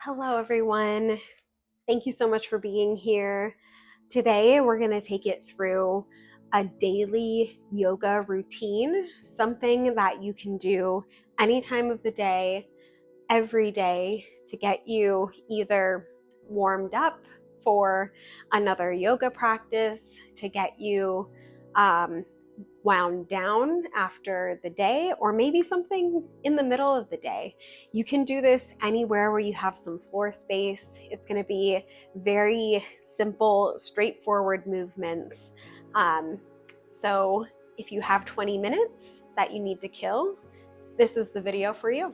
Hello, everyone. Thank you so much for being here. Today, we're going to take it through a daily yoga routine, something that you can do any time of the day, every day, to get you either warmed up for another yoga practice, to get you wound down after the day, or maybe something in the middle of the day. You can do this anywhere where you have some floor space. It's going to be very simple, straightforward movements. So if you have 20 minutes that you need to kill, this is the video for you.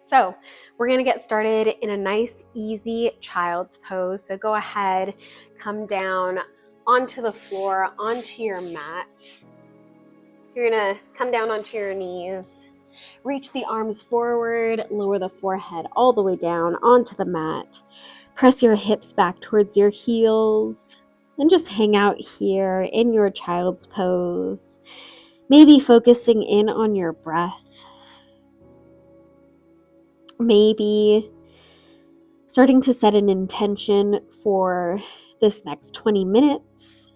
So we're going to get started in a nice, easy child's pose. So go ahead, come down onto the floor, onto your mat. You're going to come down onto your knees, reach the arms forward, lower the forehead all the way down onto the mat. Press your hips back towards your heels and just hang out here in your child's pose. Maybe focusing in on your breath. Maybe starting to set an intention for this next 20 minutes.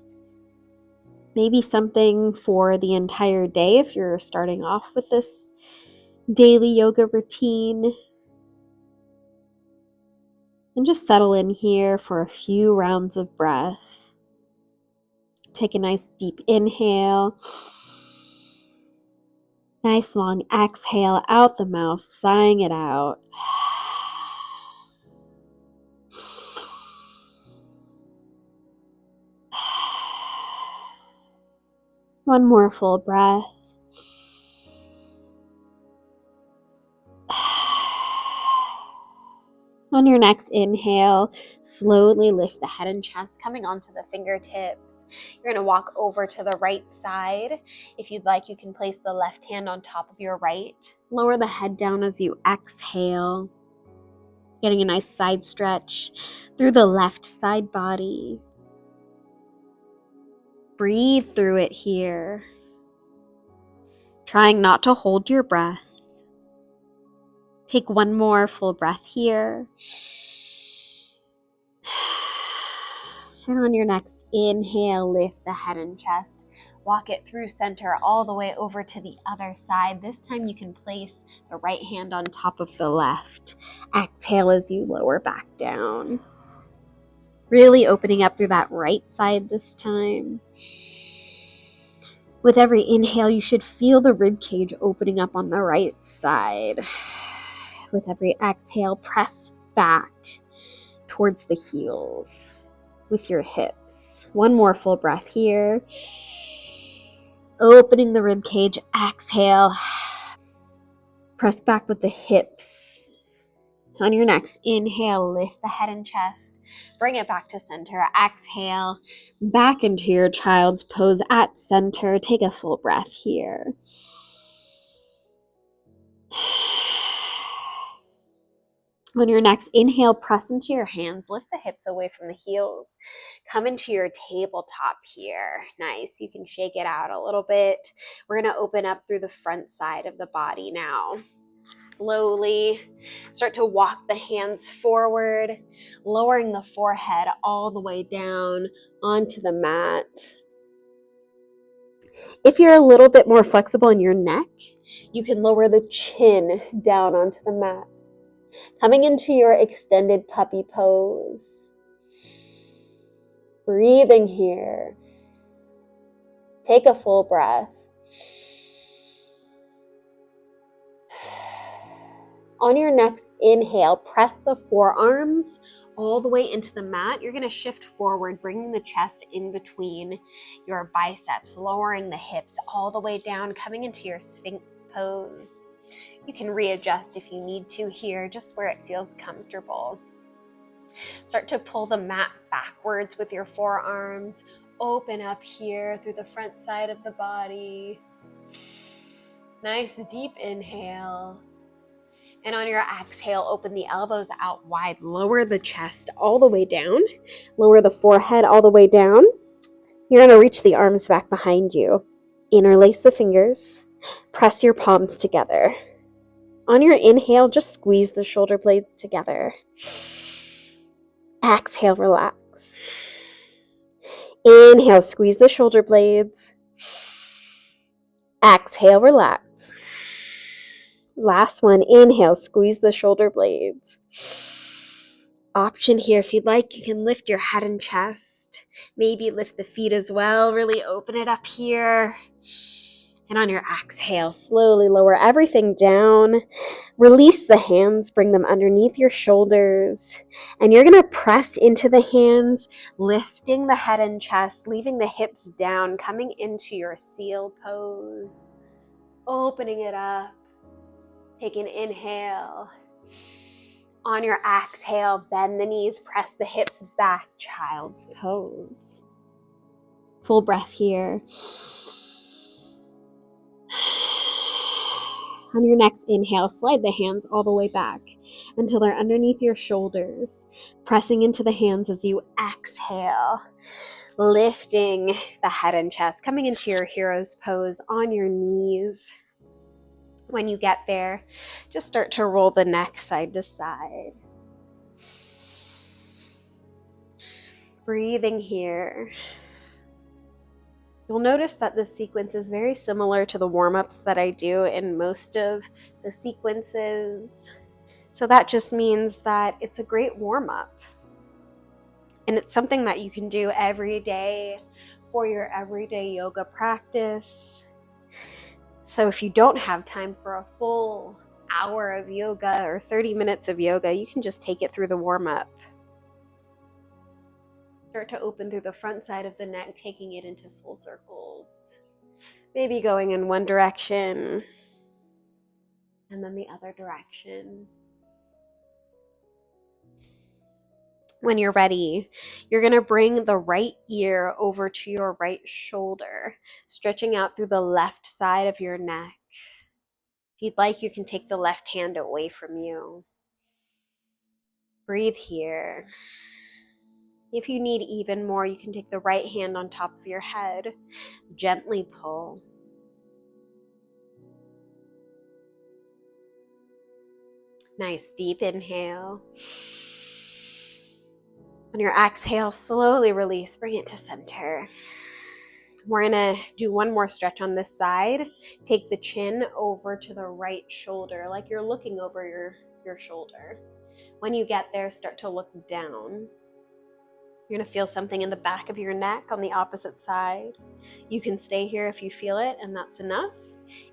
Maybe something for the entire day if you're starting off with this daily yoga routine. And just settle in here for a few rounds of breath. Take a nice deep inhale. Nice long exhale out the mouth, sighing it out. One more full breath. On your next inhale, slowly lift the head and chest, coming onto the fingertips. You're going to walk over to the right side. If you'd like, you can place the left hand on top of your right. Lower the head down as you exhale, getting a nice side stretch through the left side body. Breathe through it here, trying not to hold your breath. Take one more full breath here. And on your next inhale, lift the head and chest. Walk it through center all the way over to the other side. This time you can place the right hand on top of the left. Exhale as you lower back down. Really opening up through that right side this time. With every inhale, you should feel the rib cage opening up on the right side. With every exhale, press back towards the heels with your hips. One more full breath here. Opening the rib cage, exhale. Press back with the hips. On your next inhale, lift the head and chest. Bring it back to center. Exhale, back into your child's pose at center. Take a full breath here. On your next inhale, press into your hands. Lift the hips away from the heels. Come into your tabletop here. Nice. You can shake it out a little bit. We're going to open up through the front side of the body now. Slowly start to walk the hands forward, lowering the forehead all the way down onto the mat. If you're a little bit more flexible in your neck, you can lower the chin down onto the mat. Coming into your extended puppy pose. Breathing here. Take a full breath. On your next inhale, press the forearms all the way into the mat. You're going to shift forward, bringing the chest in between your biceps, lowering the hips all the way down, coming into your Sphinx pose. You can readjust if you need to here, just where it feels comfortable. Start to pull the mat backwards with your forearms. Open up here through the front side of the body. Nice deep inhale. And on your exhale, open the elbows out wide. Lower the chest all the way down. Lower the forehead all the way down. You're going to reach the arms back behind you. Interlace the fingers. Press your palms together. On your inhale, just squeeze the shoulder blades together. Exhale, relax. Inhale, squeeze the shoulder blades. Exhale, relax. Last one, inhale, squeeze the shoulder blades. Option here, if you'd like, you can lift your head and chest. Maybe lift the feet as well. Really open it up here. And on your exhale, slowly lower everything down. Release the hands, bring them underneath your shoulders. And you're going to press into the hands, lifting the head and chest, leaving the hips down, coming into your seal pose. Opening it up. Take an inhale. On your exhale, bend the knees, press the hips back, child's pose. Full breath here. On your next inhale, slide the hands all the way back until they're underneath your shoulders, pressing into the hands as you exhale, lifting the head and chest, coming into your hero's pose on your knees. When you get there, just start to roll the neck side to side. Breathing here. You'll notice that this sequence is very similar to the warm-ups that I do in most of the sequences. So that just means that it's a great warm-up. And it's something that you can do every day for your everyday yoga practice. So if you don't have time for a full hour of yoga or 30 minutes of yoga, you can just take it through the warm-up. Start to open through the front side of the neck, taking it into full circles. Maybe going in one direction and then the other direction. When you're ready, you're going to bring the right ear over to your right shoulder, stretching out through the left side of your neck. If you'd like, you can take the left hand away from you. Breathe here. If you need even more, you can take the right hand on top of your head. Gently pull. Nice deep inhale. On your exhale, slowly release. Bring it to center. We're going to do one more stretch on this side. Take the chin over to the right shoulder, like you're looking over your shoulder. When you get there, start to look down. You're going to feel something in the back of your neck on the opposite side. You can stay here if you feel it, and that's enough.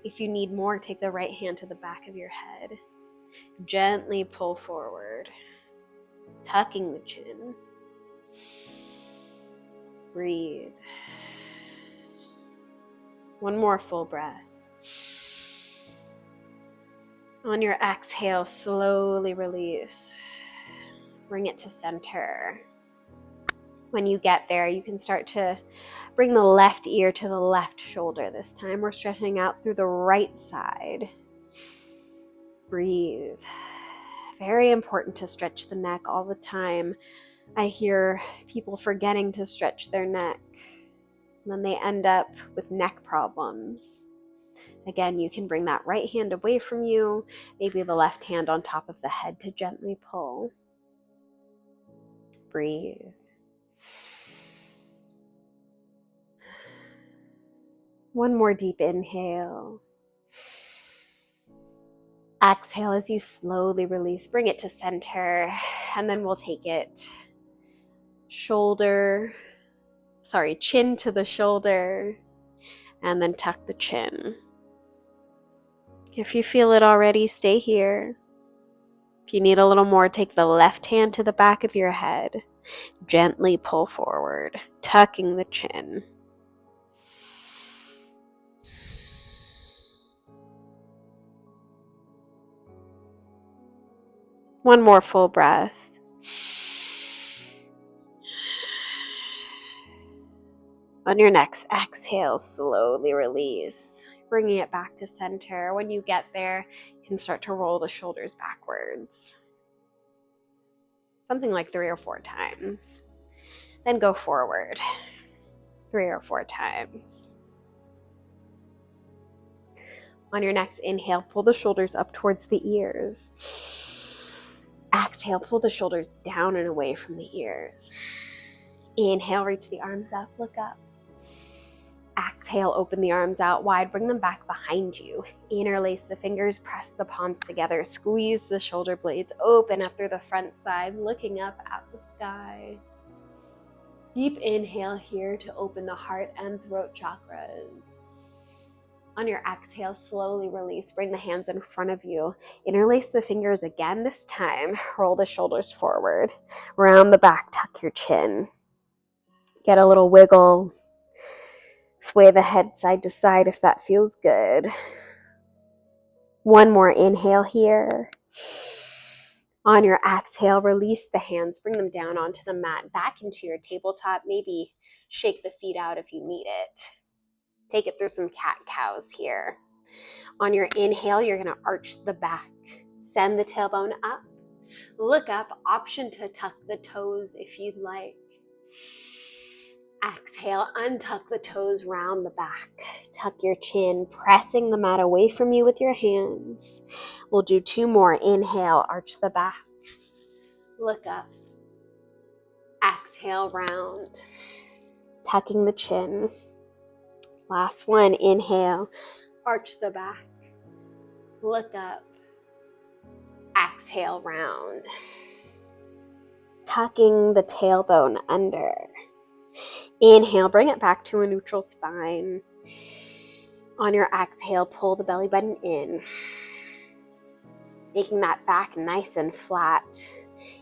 If you need more, take the right hand to the back of your head. Gently pull forward, tucking the chin. Breathe. One more full breath. On your exhale, slowly release. Bring it to center. When you get there, you can start to bring the left ear to the left shoulder. This time we're stretching out through the right side. Breathe. Very important to stretch the neck all the time. I hear people forgetting to stretch their neck, and then they end up with neck problems. Again, you can bring that right hand away from you, maybe the left hand on top of the head to gently pull. Breathe. One more deep inhale. Exhale as you slowly release. Bring it to center, and then we'll take it chin to the shoulder, and then tuck the chin. If you feel it already, stay here. If you need a little more, take the left hand to the back of your head. Gently pull forward, tucking the chin. One more full breath. On your next exhale, slowly release, bringing it back to center. When you get there, you can start to roll the shoulders backwards. Something like 3 or 4 times. Then go forward 3 or 4 times. On your next inhale, pull the shoulders up towards the ears. Exhale, pull the shoulders down and away from the ears. Inhale, reach the arms up, look up. Exhale, open the arms out wide, bring them back behind you. Interlace the fingers, press the palms together, squeeze the shoulder blades, open up through the front side, looking up at the sky. Deep inhale here to open the heart and throat chakras. On your exhale, slowly release, bring the hands in front of you. Interlace the fingers again this time. Roll the shoulders forward. Round the back, tuck your chin. Get a little wiggle. Sway the head side to side if that feels good. One more inhale here. On your exhale, release the hands, bring them down onto the mat, back into your tabletop. Maybe shake the feet out if you need it. Take it through some cat-cows here. On your inhale, you're gonna arch the back. Send the tailbone up. Look up, option to tuck the toes if you'd like. Exhale, untuck the toes, round the back. Tuck your chin, pressing the mat away from you with your hands. We'll do 2 more. Inhale, arch the back. Look up. Exhale, round. Tucking the chin. Last one. Inhale, arch the back. Look up. Exhale, round. Tucking the tailbone under. Inhale, bring it back to a neutral spine. On your exhale, pull the belly button in, making that back nice and flat.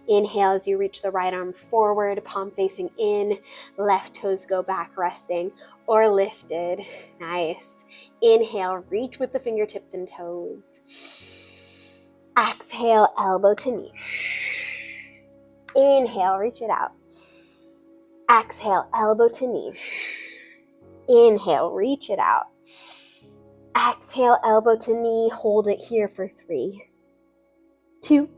Inhale as you reach the right arm forward, palm facing in, left toes go back resting or lifted. Nice. Inhale, reach with the fingertips and toes. Exhale, elbow to knee. Inhale, reach it out. Exhale, elbow to knee. Inhale, reach it out. Exhale, elbow to knee. Hold it here for 3, 2,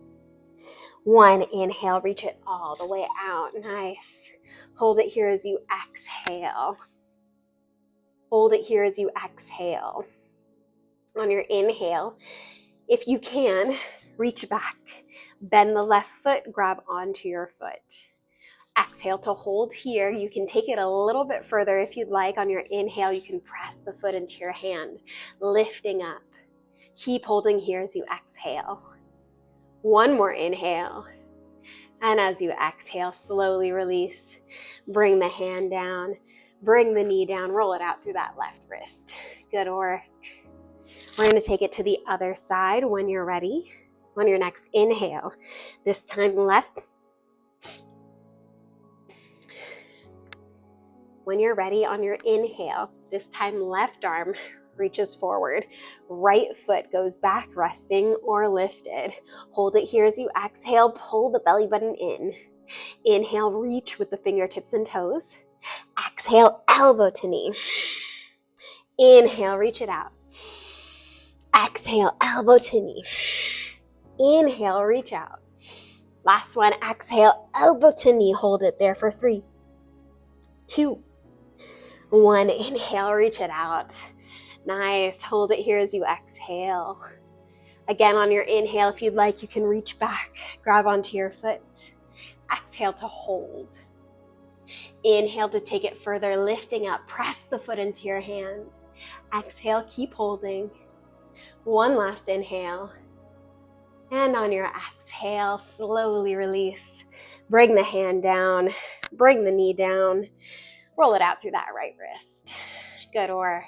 1. Inhale, reach it all the way out. Nice. Hold it here as you exhale. Hold it here as you exhale. On your inhale, if you can, reach back. Bend the left foot, grab onto your foot. Exhale to hold here. You can take it a little bit further if you'd like. On your inhale, you can press the foot into your hand, lifting up. Keep holding here as you exhale. One more inhale. And as you exhale, slowly release. Bring the hand down, bring the knee down, roll it out through that left wrist. Good work. We're going to take it to the other side when you're ready. On your next inhale, this time left. When you're ready, on your inhale, this time left arm reaches forward. Right foot goes back, resting or lifted. Hold it here as you exhale, pull the belly button in. Inhale, reach with the fingertips and toes. Exhale, elbow to knee. Inhale, reach it out. Exhale, elbow to knee. Inhale, reach out. Last one, exhale, elbow to knee. Hold it there for 3, 2, 1. Inhale, reach it out. Nice. Hold it here as you exhale. Again, on your inhale, if you'd like, you can reach back, grab onto your foot. Exhale to hold. Inhale to take it further, lifting up, press the foot into your hand. Exhale, keep holding. One last inhale. And on your exhale, slowly release. Bring the hand down, bring the knee down. Roll it out through that right wrist. Good work.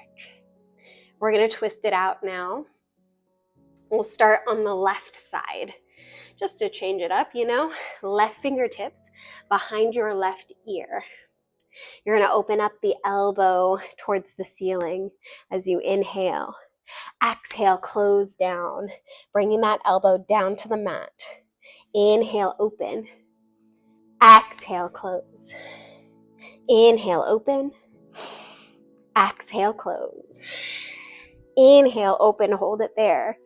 We're going to twist it out now. We'll start on the left side. Just to change it up, left fingertips behind your left ear. You're going to open up the elbow towards the ceiling as you inhale. Exhale, close down, bringing that elbow down to the mat. Inhale, open. Exhale, close. Inhale, open. Exhale, close. Inhale, open, hold it there.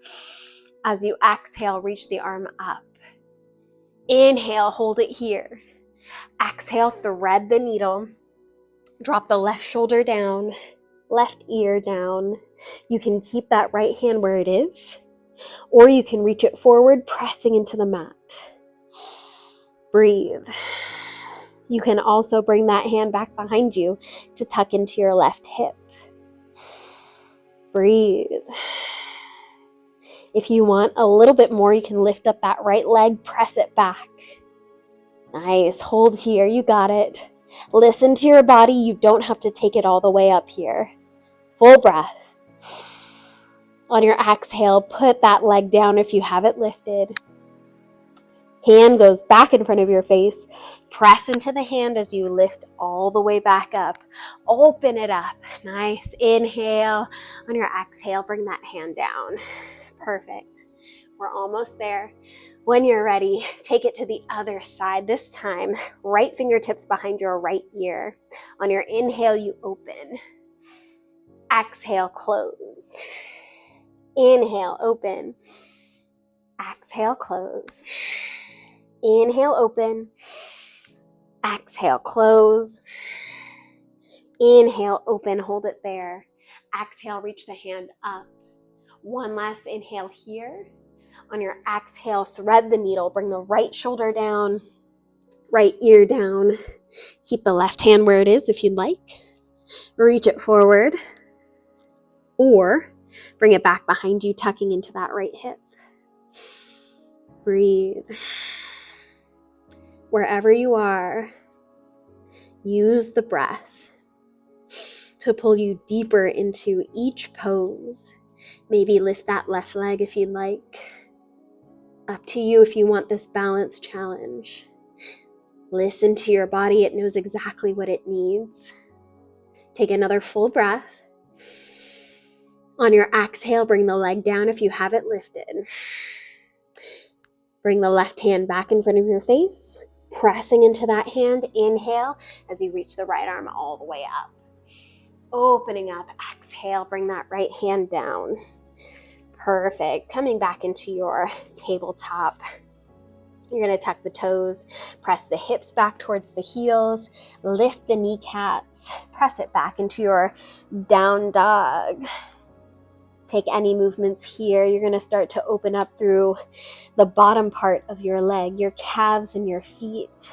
As you exhale, reach the arm up. Inhale, hold it here. Exhale, thread the needle. Drop the left shoulder down. left ear down. You can keep that right hand where it is, or you can reach it forward, pressing into the mat. Breathe. You can also bring that hand back behind you to tuck into your left hip. Breathe. If you want a little bit more, you can lift up that right leg, press it back. Nice. Hold here. You got it. Listen to your body. You don't have to take it all the way up here. Full breath. On your exhale, put that leg down if you have it lifted. Hand goes back in front of your face. Press into the hand as you lift all the way back up. Open it up. Nice. Inhale. On your exhale, bring that hand down. Perfect. We're almost there. When you're ready, take it to the other side. This time, right fingertips behind your right ear. On your inhale, you open. Exhale, close. Inhale, open. Exhale, close. Inhale, open. Exhale, close. Inhale, open. Hold it there. Exhale, reach the hand up. One last inhale here. On your exhale, thread the needle. Bring the right shoulder down, right ear down. Keep the left hand where it is if you'd like. Reach it forward. Or bring it back behind you, tucking into that right hip. Breathe. Wherever you are, use the breath to pull you deeper into each pose. Maybe lift that left leg if you'd like. Up to you if you want this balance challenge. Listen to your body. It knows exactly what it needs. Take another full breath. On your exhale, bring the leg down if you have it lifted. Bring the left hand back in front of your face. Pressing into that hand. Inhale as you reach the right arm all the way up. Opening up. Exhale. Bring that right hand down. Perfect. Coming back into your tabletop. You're going to tuck the toes, press the hips back towards the heels, lift the kneecaps, press it back into your down dog. Take any movements here. You're going to start to open up through the bottom part of your leg, your calves and your feet.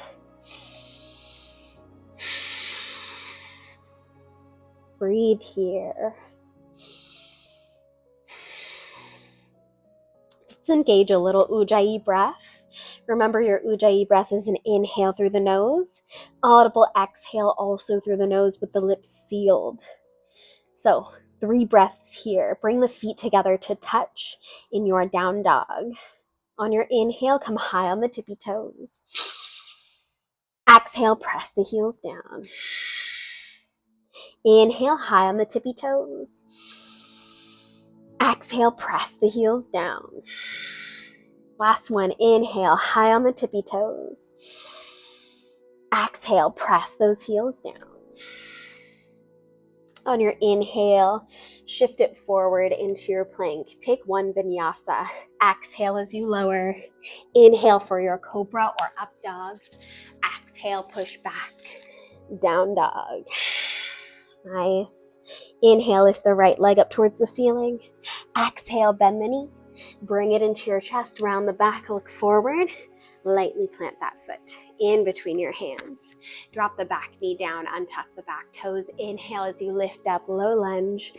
Breathe here. Let's engage a little Ujjayi breath. Remember, your Ujjayi breath is an inhale through the nose, audible exhale also through the nose with the lips sealed. So 3 breaths here. Bring the feet together to touch in your down dog. On your inhale, come high on the tippy toes. Exhale, press the heels down. Inhale, high on the tippy toes. Exhale, press the heels down. Last one, inhale, high on the tippy toes. Exhale, press those heels down. On your inhale, shift it forward into your plank. Take 1 vinyasa. Exhale as you lower. Inhale for your cobra or up dog. Exhale, push back. Down dog. Nice. Inhale, lift the right leg up towards the ceiling. Exhale, bend the knee. Bring it into your chest, round the back, look forward. Lightly plant that foot in between your hands. Drop the back knee down, untuck the back toes. Inhale as you lift up, low lunge.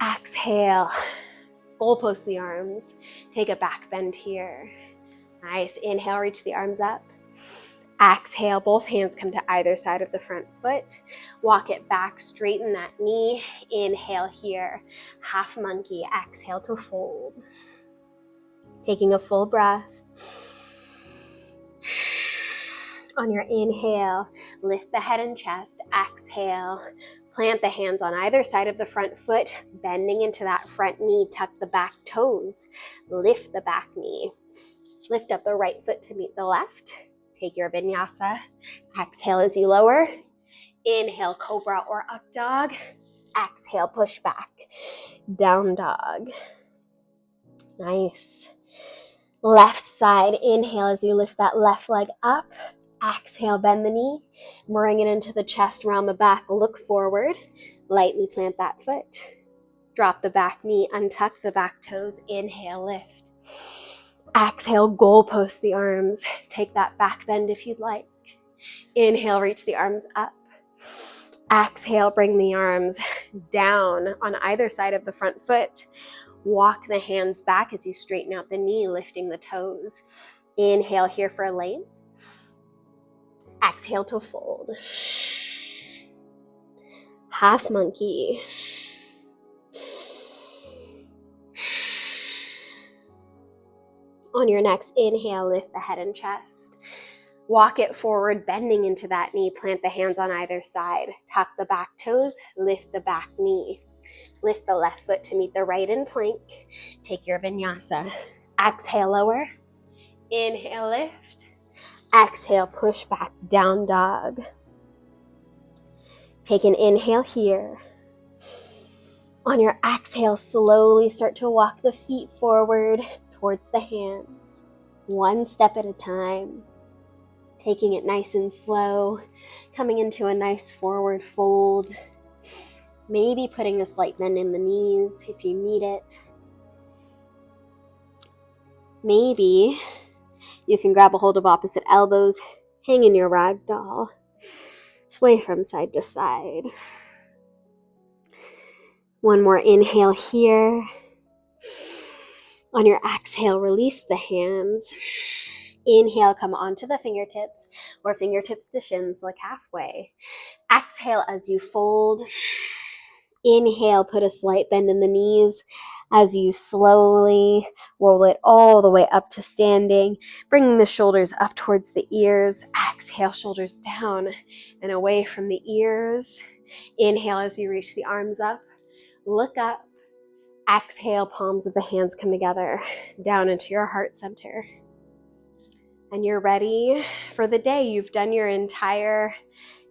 Exhale, goalpost the arms. Take a back bend here. Nice. Inhale, reach the arms up. Exhale, both hands come to either side of the front foot. Walk it back, straighten that knee. Inhale here, half monkey. Exhale to fold. Taking a full breath. On your inhale, lift the head and chest. Exhale, plant the hands on either side of the front foot, bending into that front knee. Tuck the back toes. Lift the back knee. Lift up the right foot to meet the left. Take your vinyasa. Exhale as you lower. Inhale, cobra or up dog. Exhale, push back. Down dog. Nice. Left side, inhale as you lift that left leg up. Exhale, bend the knee, bring it into the chest, round the back, look forward, lightly plant that foot. Drop the back knee, untuck the back toes, inhale, lift. Exhale, goalpost the arms. Take that back bend if you'd like. Inhale, reach the arms up. Exhale, bring the arms down on either side of the front foot. Walk the hands back as you straighten out the knee, lifting the toes. Inhale here for a length. Exhale to fold. Half monkey. On your next inhale, lift the head and chest. Walk it forward, bending into that knee. Plant the hands on either side. Tuck the back toes, lift the back knee. Lift the left foot to meet the right in plank. Take your vinyasa. Exhale, lower. Inhale, lift. Exhale, push back, down dog. Take an inhale here. On your exhale, slowly start to walk the feet forward towards the hands. One step at a time. Taking it nice and slow. Coming into a nice forward fold. Maybe putting a slight bend in the knees if you need it. Maybe you can grab a hold of opposite elbows, hang in your ragdoll, sway from side to side. One more inhale here. On your exhale, release the hands. Inhale, come onto the fingertips or fingertips to shins, like halfway. Exhale as you fold. Inhale, put a slight bend in the knees as you slowly roll it all the way up to standing, bringing the shoulders up towards the ears. Exhale, shoulders down and away from the ears. Inhale as you reach the arms up, look up. Exhale, palms of the hands come together, down into your heart center. And you're ready for the day. You've done your entire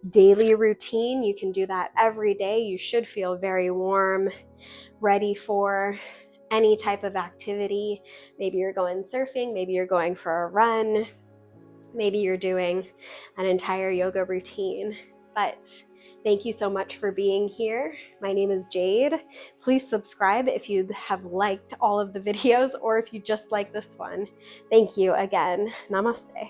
daily routine. You can do that every day. You should feel very warm, ready for any type of activity. Maybe you're going surfing, maybe you're going for a run, maybe you're doing an entire yoga routine. But thank you so much for being here. My name is Jade. Please subscribe if you have liked all of the videos or if you just like this one. Thank you again. Namaste.